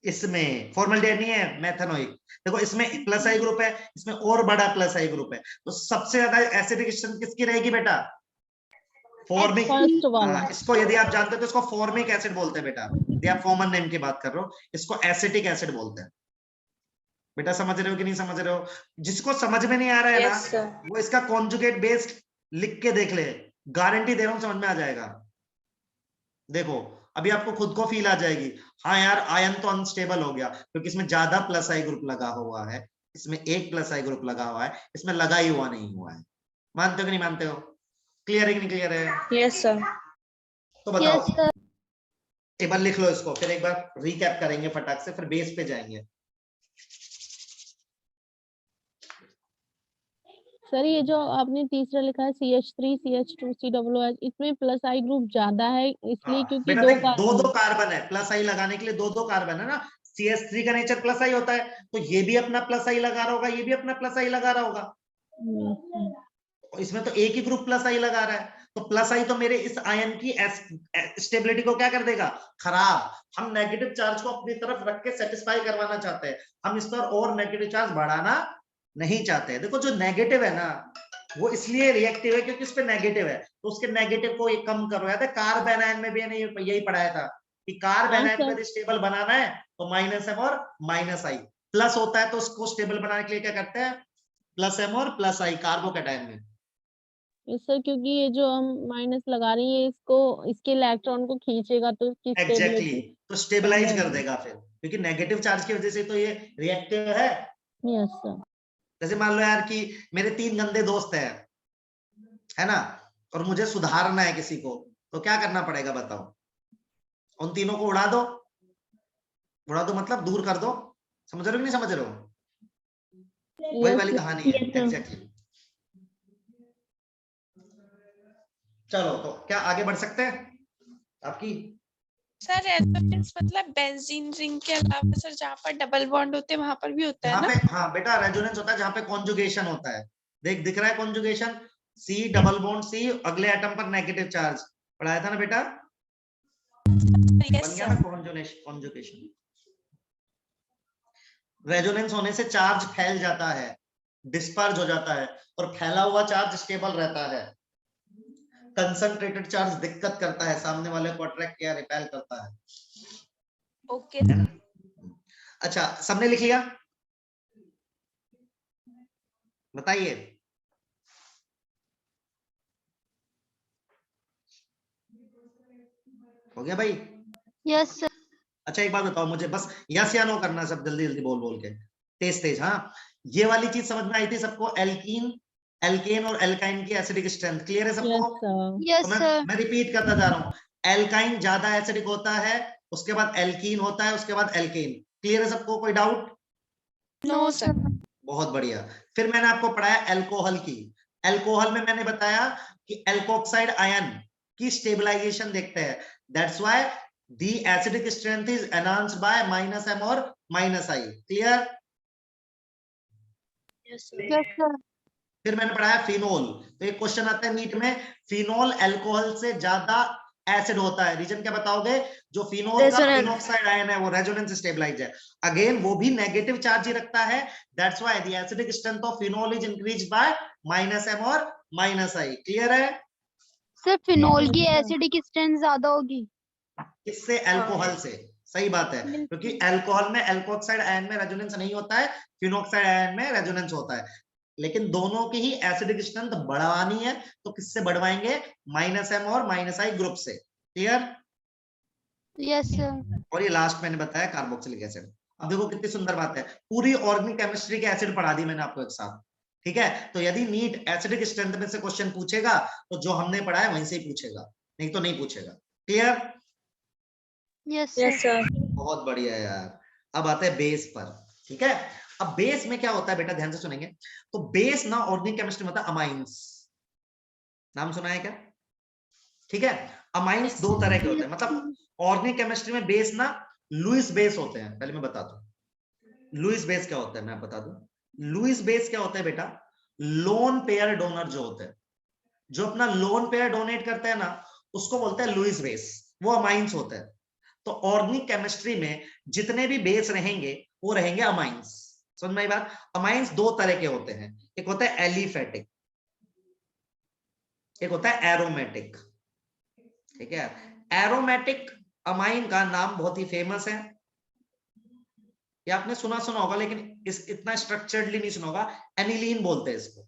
इसमें फॉर्मल्डिहाइड नहीं है, मेथेनोइक। देखो इसमें प्लस आई ग्रुप है, इसमें और बड़ा प्लस आई ग्रुप है, तो सबसे ज्यादा एसिडिक स्ट्रेंथ किसकी रहेगी बेटा, फॉर्मिक। फर्स्ट वाला। इसको यदि आप जानते हो तो इसको फॉर्मिक एसिड बोलते हैं बेटा, यदि आप कॉमन नेम की बात कर रहे हो, इसको एसिटिक एसिड बोलते हैं। बेटा समझ रहे हो कि नहीं समझ रहे हो। जिसको समझ में नहीं आ रहा है Yes, ना, sir. वो इसका कॉन्जुगेट बेस्ड लिख के देख ले, गारंटी दे रहा हूं समझ में आ जाएगा। देखो अभी आपको खुद को फील आ जाएगी, हाँ यार आयन तो अनस्टेबल हो गया, क्योंकि इसमें ज्यादा प्लस आई ग्रुप लगा हुआ है, इसमें एक प्लस आई ग्रुप लगा हुआ है, इसमें लगा ही हुआ नहीं हुआ है। मानते हो कि नहीं मानते हो, क्लियर है कि नहीं क्लियर है। Yes, sir. तो बताओ यस सर। एक बार लिख लो इसको, फिर एक बार रिकैप करेंगे फटाक से, फिर बेस पे जाएंगे। सर ये जो आपने तीसरा लिखा है CH3 CH2 COOH, इसमें प्लस आई ग्रुप ज्यादा है इसलिए क्योंकि बेटा दो देख कार्बन। दो कार्बन है, प्लस आई लगाने के लिए दो कार्बन है ना, CH3 का नेचर प्लस आई होता है, तो ये भी अपना प्लस आई लगा रहा होगा, ये भी अपना प्लस आई लगा रहा होगा, इसमें तो एक ही ग्रुप प्लस आई लगा रहा है, तो प्लस आई तो मेरे इस आयन की स्टेबिलिटी को क्या कर देगा, खराब। हम नेगेटिव चार्ज को अपनी तरफ रख के सेटिस्फाई करवाना चाहते हैं, हम इस पर और नेगेटिव चार्ज बढ़ाना नहीं चाहते हैं। देखो जो नेगेटिव है ना वो इसलिए रिएक्टिव है क्योंकि उस पे नेगेटिव है, तो उसके नेगेटिव को एक कम करो। याद है कार्ब एनायन में भी यही पढ़ाया था कि कार्ब एनायन को यदि स्टेबल बनाना है तो माइनस एम और माइनस आई, प्लस होता है तो उसको स्टेबल बनाने के लिए क्या करते हैं, प्लस एम और प्लस आई कार्बोकैटायन में। सर क्योंकि ये जो हम माइनस लगा रही है इसको, इसके इलेक्ट्रॉन को खींचेगा तो इसकी एग्जैक्टली तो स्टेबलाइज कर बढ़ेगी। देगा फिर, क्योंकि नेगेटिव चार्ज की वजह से तो ये रिएक्टिव है। Yes sir. जैसे मान लो यार कि मेरे 3 गंदे दोस्त हैं, है ना, और मुझे सुधारना है किसी को, तो क्या करना पड़ेगा बताओ, उन तीनों को उड़ा दो मतलब दूर कर दो, समझ रहे हो कि नहीं समझ रहे हो, वही वाली कहानी है एग्जैक्टली। चलो तो क्या आगे बढ़ सकते हैं आपकी। सर रेजोनेंस मतलब बेंजीन रिंग के अलावा सर जहाँ पर डबल बॉन्ड होते हैं वहां पर भी होता है ना। हाँ बेटा रेजोनेंस होता है जहाँ पे कॉन्जुगेशन होता है, दिख रहा है conjugation, C double bond C, अगले एटम पर नेगेटिव चार्ज, पढ़ाया था ना बेटा, बन गया ना कॉन्जुगेशन। रेजोनेंस होने से चार्ज फैल जाता है, डिस्पर्ज हो जाता है, और फैला हुआ चार्ज स्टेबल रहता है। कंसंट्रेटेड चार्ज दिक्कत करता है, सामने वाले को अट्रैक्ट या रिपेल करता है। ओके अच्छा सबने लिख लिया, बताइए। हो गया भाई। Yes sir. अच्छा एक बात बताओ मुझे, बस यस या नो करना, सब जल्दी जल्दी बोल के, तेज। हाँ ये वाली चीज समझ में आई थी सबको, एल्केन और एल्काइन की एसिडिक स्ट्रेंथ क्लियर है सबको। यस तो सर। मैं रिपीट करता जा रहा हूँ, एल्काइन ज्यादा एसिडिक होता है, उसके बाद एल्कीन होता है, उसके बाद एल्केन। क्लियर है सबको, कोई डाउट। No sir. बहुत बढ़िया। फिर मैंने आपको पढ़ाया एल्कोहल की, एल्कोहल में मैंने बताया कि एल्कोक्साइड आयन की स्टेबलाइजेशन देखते हैं, that's why the acidic strength is enhanced by minus M और minus I. Clear. Yes sir. फिर मैंने पढ़ाया फिनोल, तो एक क्वेश्चन आता है नीट में, फिनोल अल्कोहल से ज्यादा एसिड होता है, रीजन क्या बताओगे। जो फिनोल का फिनोक्साइड आयन है वो रेजोनेंस स्टेबलाइज है, अगेन वो भी नेगेटिव चार्ज ही रखता है, that's why the acidic strength of phenol is increased by minus M और माइनस आई। क्लियर है सर फिनोल की एसिडिक स्ट्रेंथ ज्यादा होगी किससे, अल्कोहल से। सही बात है, क्योंकि अल्कोहल में अल्कोक्साइड आयन में रेजोनेंस नहीं होता है, फिनोक्साइड आयन में रेजोनेंस होता है, लेकिन दोनों की ही एसिडिक स्ट्रेंथ बढ़वानी है, तो किससे बढ़वाएंगे, माइनस एम और माइनस आई ग्रुप से। क्लियर। Yes sir. और ये लास्ट मैंने बताया कार्बोक्सिलिक एसिड। अब देखो कितनी सुंदर बात है, पूरी ऑर्गेनिक केमिस्ट्री के एसिड पढ़ा दी मैंने आपको एक साथ, ठीक है। तो यदि नीट एसिडिक स्ट्रेंथ में से क्वेश्चन पूछेगा तो जो हमने पढ़ा है वहीं से ही पूछेगा, नहीं तो नहीं पूछेगा। क्लियर। Yes sir. बहुत बढ़िया यार। अब आते हैं बेस पर, ठीक है। अब बेस में क्या होता है बेटा, ध्यान से सुनेंगे। तो बेस ना ऑर्गेनिक केमिस्ट्री में होता है अमाइंस, नाम सुना है क्या, ठीक है। अमाइंस दो तरह के होते हैं, मतलब ऑर्गेनिक केमिस्ट्री में बेस ना लुईस बेस होते हैं। पहले मैं बता दूं लुईस बेस क्या होता है, मैं बता दूं लुईस बेस क्या होता है बेटा। लोन पेयर डोनर जो होते हैं, जो अपना लोन पेयर डोनेट करते हैं ना, उसको बोलते हैं लुईस बेस, वो अमाइंस होते हैं। तो ऑर्गेनिक केमिस्ट्री में जितने भी बेस रहेंगे वो रहेंगे अमाइंस। समझ में आई बात। अमाइंस दो तरह के होते हैं, एक होता है एलिफेटिक, एक होता है एरोमेटिक। ठीक है। एरोमेटिक अमाइन का नाम बहुत ही फेमस है, ये आपने सुना होगा, लेकिन इतना स्ट्रक्चर्डली नहीं सुना होगा। एनिलीन बोलते हैं इसको।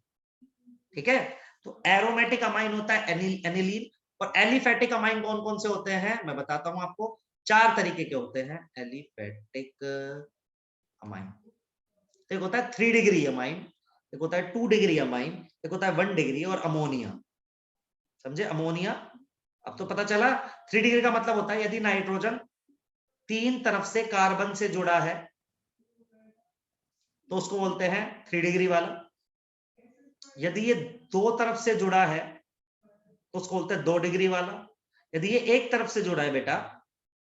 ठीक है। तो एरोमेटिक अमाइन होता है एनिलीन। और एलिफेटिक अमाइन कौन कौन से होते हैं मैं बताता हूं आपको। 4 तरीके के होते हैं एलिफेटिक अमाइन। एक होता है 3 डिग्री अमाइन, एक होता है 2 डिग्री अमाइन, एक होता है 1 डिग्री, और अमोनिया। समझे अमोनिया। अब तो पता चला 3 डिग्री का मतलब होता है यदि नाइट्रोजन 3 तरफ से कार्बन से जुड़ा है तो उसको बोलते हैं 3 डिग्री वाला। यदि ये 2 तरफ से जुड़ा है तो उसको बोलते हैं 2 डिग्री वाला। यदि ये एक तरफ से जुड़ा है बेटा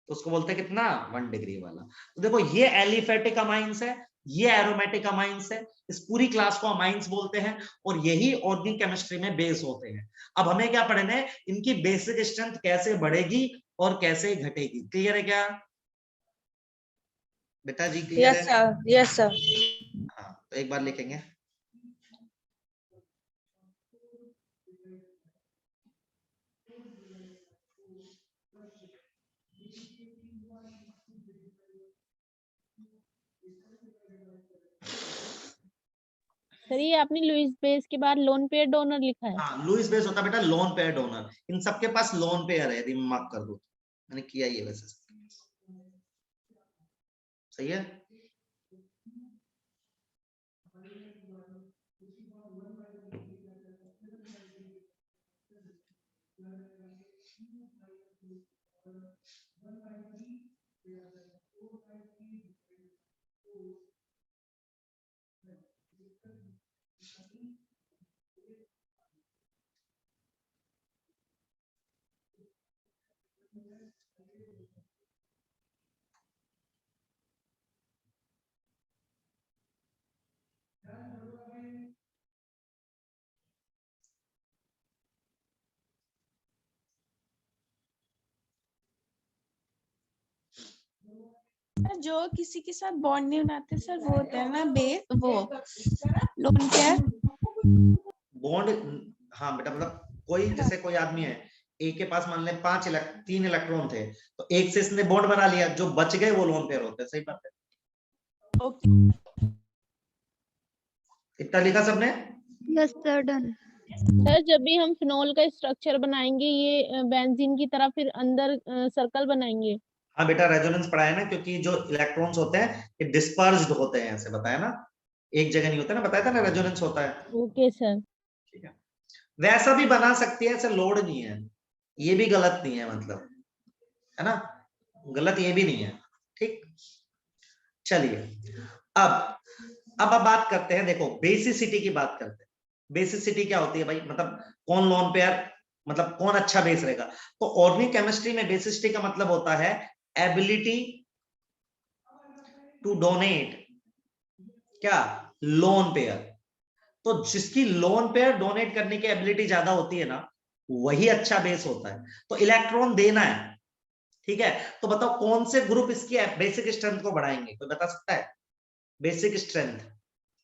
तो उसको बोलते हैं कितना 1 डिग्री वाला। तो देखो ये एलिफेटिक अमाइंस है, ये एरोमेटिक अमाइंस है। इस पूरी क्लास को अमाइंस बोलते हैं और यही ऑर्गेनिक केमिस्ट्री में बेस होते हैं। अब हमें क्या पढ़ना है, इनकी बेसिक स्ट्रेंथ कैसे बढ़ेगी और कैसे घटेगी। क्लियर है क्या बेटा जी? क्लियर यस है? Sir, yes sir. हाँ, तो एक बार लिखेंगे। सर ये आपने लुईस बेस के बाद लोन पेयर डोनर लिखा है। हाँ, लुईस बेस होता है बेटा लोन पेयर डोनर। इन सबके पास लोन पेयर है, यदि मैं मार्क कर दूं तो। मैंने किया ये वैसे। सही है। जो किसी के साथ बॉन्ड नहीं बनाते सर वो होता है ना बेस, वो लोन पेयर। बॉन्ड, हाँ बेटा, मतलब कोई जैसे कोई आदमी है, एक के पास मान ले 3 इलेक्ट्रॉन थे, तो एक से इसने बॉन्ड बना लिया, जो बच गए वो लोन पेयर होते हैं। सही बात है। ओके इतना लिखा सबने? Yes sir, done. सर जब भी हम फिनोल का स्ट्रक्चर बनाएंगे ये बेंजीन की तरह फिर अंदर सर्कल बनाएंगे। हाँ बेटा, रेजोनेंस पढ़ा है ना, क्योंकि जो इलेक्ट्रॉन्स होते हैं ये डिस्पर्स्ड होते हैं, ऐसे बताया ना, एक जगह नहीं होता ना, बताया था ना, रेजोनेंस होता है। Okay sir. ठीक है। वैसा भी बना सकती है, ऐसे लोड नहीं है, ये भी गलत नहीं है, मतलब है ना, गलत ये भी नहीं है। ठीक, चलिए अब बात करते हैं। देखो बेसिसिटी की बात करते हैं। बेसिसिटी क्या होती है भाई, मतलब कौन लोन पेयर, मतलब कौन अच्छा बेस रहेगा। तो ऑर्गेनिक केमिस्ट्री में बेसिसिटी का मतलब होता है एबिलिटी टू डोनेट क्या लोन पेयर। तो जिसकी लोन पेयर डोनेट करने की एबिलिटी ज्यादा होती है ना, वही अच्छा बेस होता है। तो इलेक्ट्रॉन देना है, ठीक है, तो बताओ कौन से ग्रुप इसकी बेसिक स्ट्रेंथ को बढ़ाएंगे, कोई बता सकता है? बेसिक स्ट्रेंथ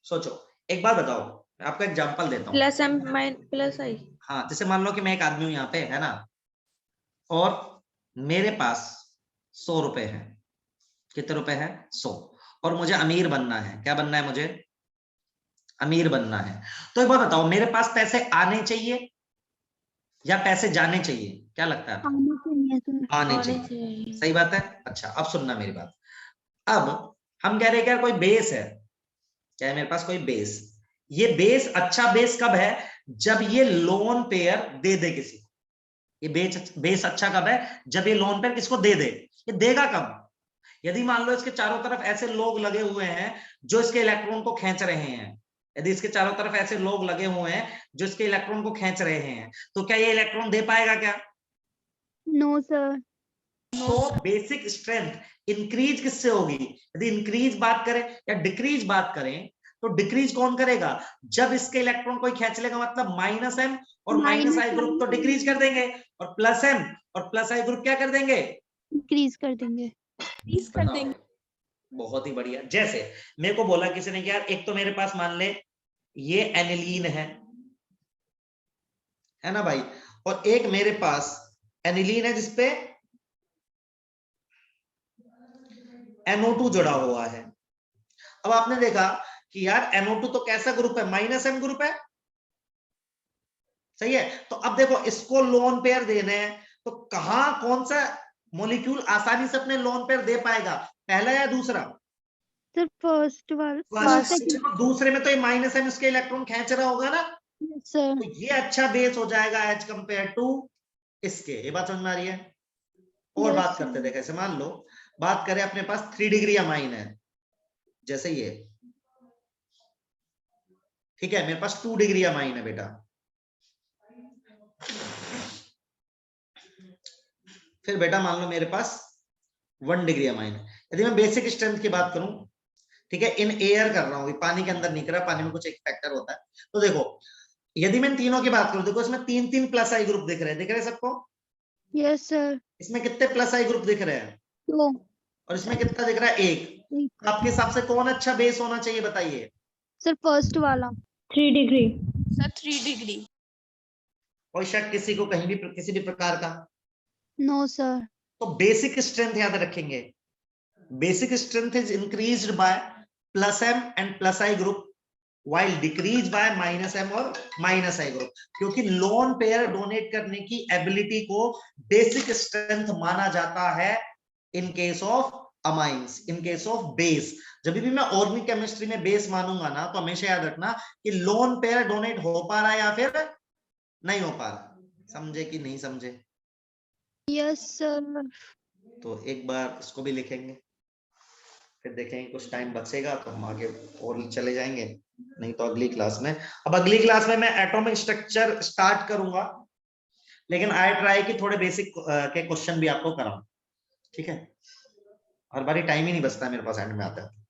सोचो, एक बार बताओ, मैं आपका एग्जांपल देता हूं। प्लस एम माइन प्लस आई। हाँ, जैसे मान लो कि मैं एक आदमी हूं यहाँ पे, है ना, और मेरे पास 100 रुपए है। कितने रुपए है? 100। और मुझे अमीर बनना है। क्या बनना है मुझे? अमीर बनना है। तो एक बात बताओ, मेरे पास पैसे आने चाहिए या पैसे जाने चाहिए? क्या लगता है आपको? आने चाहिए सर। आने चाहिए। सही बात है। अच्छा, अब सुनना मेरी बात। अब हम कह रहे हैं कि यार कोई बेस है, क्या है मेरे पास कोई बेस। ये बेस अच्छा बेस कब है? जब ये लोन पेयर दे दे किसी को। ये बेस अच्छा कब है? जब ये लोन पेयर किसको दे दे। ये देगा कब? यदि मान लो इसके चारों तरफ ऐसे लोग लगे हुए हैं जो इसके इलेक्ट्रॉन को खींच रहे हैं, यदि इसके चारों तरफ ऐसे लोग लगे हुए हैं जो इसके इलेक्ट्रॉन को खींच रहे हैं, तो क्या ये इलेक्ट्रॉन दे पाएगा? क्या नो सर। तो बेसिक स्ट्रेंथ इंक्रीज किससे होगी? यदि इंक्रीज बात करें या डिक्रीज बात करें, तो डिक्रीज कौन करेगा? जब इसके इलेक्ट्रॉन कोई खींच लेगा, मतलब माइनस एम और माइनस आई ग्रुप तो डिक्रीज कर देंगे, और प्लस एम और प्लस आई ग्रुप क्या कर देंगे? इंक्रीज कर देंगे। इंक्रीज कर देंगे। बहुत ही बढ़िया। जैसे मेरे को बोला किसी ने कि यार एक तो मेरे पास मान ले ये एनिलीन है ना भाई, और एक मेरे पास एनिलीन है जिसपे NO2 जुड़ा हुआ है। अब आपने देखा कि यार NO2 तो कैसा ग्रुप है? माइनस एम ग्रुप है, सही है। तो अब देखो इसको लोन पेयर देने हैं, तो कहां कौन सा मॉलिक्यूल आसानी से अपने लोन पेयर दे पाएगा, पहला या दूसरा? सर फर्स्ट वाला। फर्स्ट। दूसरे में तो ये माइनस एम इसके इलेक्ट्रॉन खींच रहा होगा ना, सर तो ये अच्छा बेस हो जाएगा एज कंपेयर टू इसके। ये बात समझ में आ रही है? और Yes, बात करते देखो, ऐसे मान लो बात करें अपने पास 3 डिग्री अमाइन है, जैसे ये, ठीक है, मेरे पास 2 डिग्री अमाइन है बेटा। फिर बेटा मान लो मेरे पास 1 डिग्री अमाइन है। यदि मैं बेसिक स्ट्रेंथ की बात करूं, ठीक है, इन एयर कर रहा हूं, पानी के अंदर नहीं कर रहा, पानी में कुछ एक फैक्टर होता है। तो देखो यदि मैं तीनों की बात करूं, देखो इसमें 3 प्लस आई ग्रुप दिख रहे हैं सबको? Yes sir. इसमें कितने प्लस आई ग्रुप दिख रहे हैं? 2। और इसमें कितना दिख रहा है? 1। तो आपके हिसाब से कौन अच्छा बेस होना चाहिए, बताइए? सर फर्स्ट वाला। 3 डिग्री। Sir 3 degree. कोई शक किसी को कहीं भी किसी भी प्रकार का? No sir. तो बेसिक स्ट्रेंथ याद रखेंगे, basic strength is increased by plus M and plus I group, while decreased by minus M और माइनस आई ग्रुप, क्योंकि लोन पेयर डोनेट करने की एबिलिटी को बेसिक स्ट्रेंथ माना जाता है in case of amines, in case of base. जब भी मैं ऑर्गेनिक केमिस्ट्री में बेस मानूंगा ना, तो हमेशा याद रखना कि लोन पेयर डोनेट हो पा रहा है या फिर नहीं हो पा रहा। समझे कि नहीं समझे? Yes sir. तो एक बार इसको भी लिखेंगे, फिर देखेंगे कुछ टाइम बचेगा तो हम आगे और चले जाएंगे, नहीं तो अगली क्लास में। अब अगली क्लास में मैं एटॉमिक स्ट्रक्चर स्टार्ट करूंगा, लेकिन आई ट्राई कि थोड़े बेसिक के क्वेश्चन भी आपको कराऊं, ठीक है? हर बारी टाइम ही नहीं बचता मेरे पास एंड में आता है।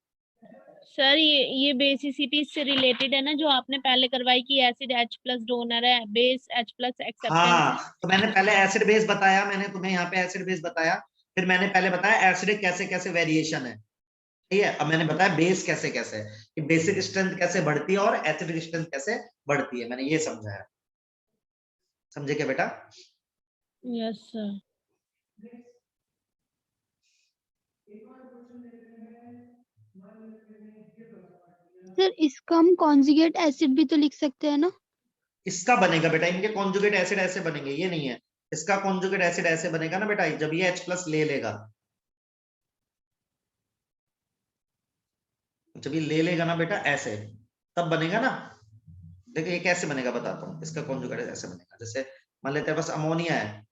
सर ये बेसिसिटी से रिलेटेड है ना, जो आपने पहले करवाई कि एसिड H+ डोनर है, बेस H+ एक्सेप्टेंस है। हाँ, तो मैंने पहले एसिड बेस बताया, मैंने तुम्हें यहाँ पे एसिड बेस बताया, फिर मैंने पहले बताया एसिड कैसे कैसे वेरिएशन है, ठीक है? अब मैंने बताया बेस कैसे कैसे है, कि बेसिक स्ट्रेंथ कैसे बढ़ती है और एसिडिक स्ट्रेंथ कैसे बढ़ती है, मैंने ये समझाया। समझे क्या बेटा? Yes sir. सर इसका हम कॉन्जुगेट एसिड भी तो लिख सकते हैं ना? इसका बनेगा बेटा, इनके कॉन्जुगेट एसिड ऐसे बनेंगे, ये नहीं है। इसका कॉन्जुगेट एसिड ऐसे बनेगा ना बेटा, जब ये H+ ले लेगा, जब ये ले लेगा ना बेटा ऐसे, तब बनेगा ना। देखिए ये कैसे बनेगा बताता हूँ, इसका कॉन्जुगेट ऐसे बनेगा, जैसे मान लेते हैं बस अमोनिया है,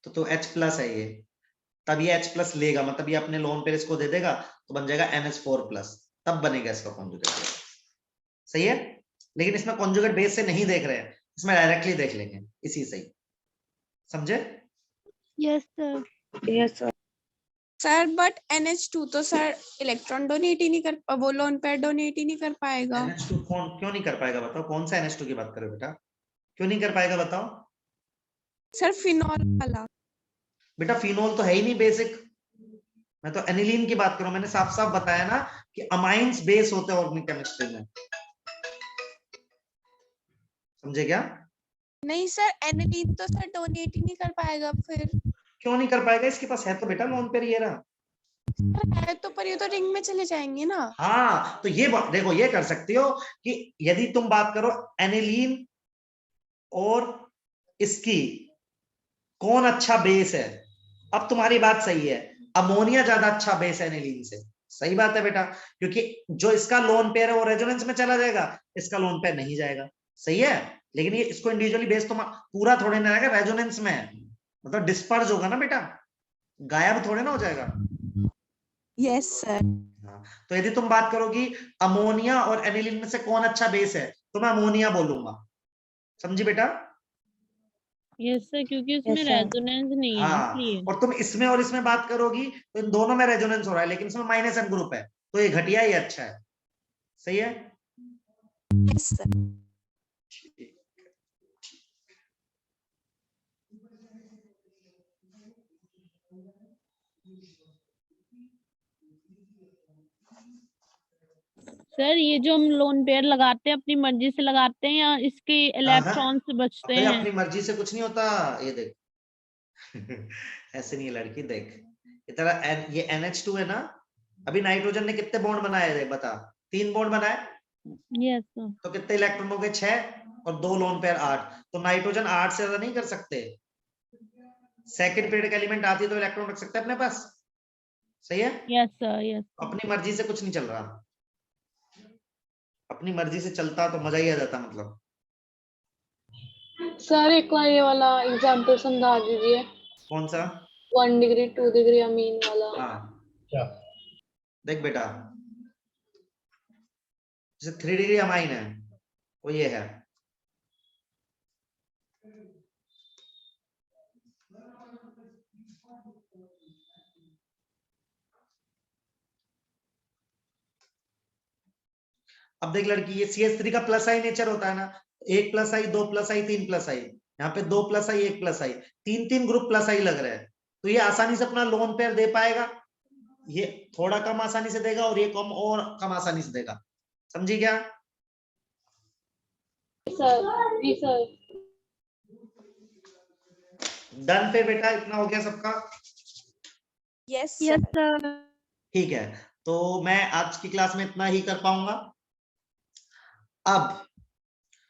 तो H+ है ये, तब ये H+ लेगा, मतलब ये अपने लोन पे इसको दे देगा, तो बन जाएगा NH4+, तब बनेगा इसका कॉन्जुगेट। सही है? लेकिन इसमें कॉन्जुगेट बेस से नहीं देख रहे हैं, इसमें डायरेक्टली देख लेंगे, इसी से ही। समझे? Yes sir. Yes sir. Sir but NH2 तो सर इलेक्ट्रॉन डोनेट ही नहीं कर, वो लोन पेयर डोनेट ही नहीं कर पाएगा। NH2 कौन क्यों नहीं कर पाएगा बताओ? कौन सा NH2 की बात करो बेटा? क्यों नहीं कर पाएगा बताओ? सर फिनॉल वाला। बेटा फिनोल तो है ही नहीं बेसिक, मैं तो एनिलीन की बात करूं। मैंने साफ साफ बताया ना कि अमाइंस बेस होते हैं ऑर्गेनिक केमिस्ट्री में। समझे क्या? नहीं सर एनिलीन तो सर डोनेट ही नहीं कर पाएगा फिर। क्यों नहीं कर पाएगा? इसके पास है तो बेटा लोन पे, ये रहा। है तो, पर ये तो रिंग में चले जाएंगे ना। हाँ, तो ये देखो, ये कर सकती हो कि यदि तुम बात करो एनिलीन और इसकी कौन अच्छा बेस है, अब तुम्हारी बात सही है, अमोनिया ज्यादा अच्छा बेस है एनिलीन से। सही बात है बेटा, क्योंकि जो इसका लोन पेयर है वो रेजोनेंस में चला जाएगा, इसका लोन पेयर नहीं जाएगा। सही है? लेकिन ये इसको इंडिविजुअली बेस तो पूरा थोड़े ना रहेगा, रेजोनेंस में है, मतलब डिस्पर्ज होगा ना बेटा, गायब थोड़े ना हो जाएगा। Yes sir. तो यदि तुम बात करोगी अमोनिया और एनिलीन में से कौन अच्छा बेस है, तो मैं अमोनिया बोलूंगा। समझी बेटा? यस सर, क्योंकि उसमें Yes, sir. रेजोनेंस नहीं है हाँ, इसलिए। और तुम इसमें और इसमें बात करोगी तो इन दोनों में रेजोनेंस हो रहा है, लेकिन इसमें माइनस एन ग्रुप है, तो ये घटिया ही अच्छा है। सही है। Yes, sir. सर ये जो हम लोन पेयर लगाते हैं अपनी मर्जी से लगाते हैं या इसके इलेक्ट्रॉन्स बचते अबे हैं? अपनी मर्जी से कुछ नहीं होता, ये देख ऐसे नहीं है लड़की, देख ये तेरा ये NH2 है ना, अभी नाइट्रोजन ने कितने बॉन्ड बनाए थे बता, 3 बॉन्ड बनाए, यस सर। तो कितने इलेक्ट्रॉन हो गए 6 और 2 लोन पेयर 8, तो नाइट्रोजन 8 से ज्यादा नहीं कर सकते। सेकंड पीरियड का एलिमेंट आती है तो इलेक्ट्रॉन रख सकते हैं अपने पास। सही है। Yes sir, yes. अपनी मर्जी से कुछ नहीं चल रहा, अपनी मर्जी से चलता तो मजा ही आ जाता। मतलब सर एक बार ये वाला एग्जाम्पल समझा दीजिए, कौन सा? 1 डिग्री 2 डिग्री अमीन वाला। हाँ देख बेटा, जैसे 3 डिग्री अमाइन है, वो ये है, अब देख लड़की, ये CH3 का प्लस आई नेचर होता है ना, 1 प्लस आई 2 प्लस आई 3 प्लस आई, यहाँ पे 2 प्लस आई 1 प्लस आई, 3 ग्रुप प्लस आई लग रहे हैं, तो ये आसानी से अपना लोन पेयर दे पाएगा, ये थोड़ा कम आसानी से देगा और ये कम और कम आसानी से देगा। समझी क्या? सर जी सर। डन पे बेटा, इतना हो गया सबका? Yes, sir. सर। ठीक है, तो मैं आज की क्लास में इतना ही कर पाऊंगा। अब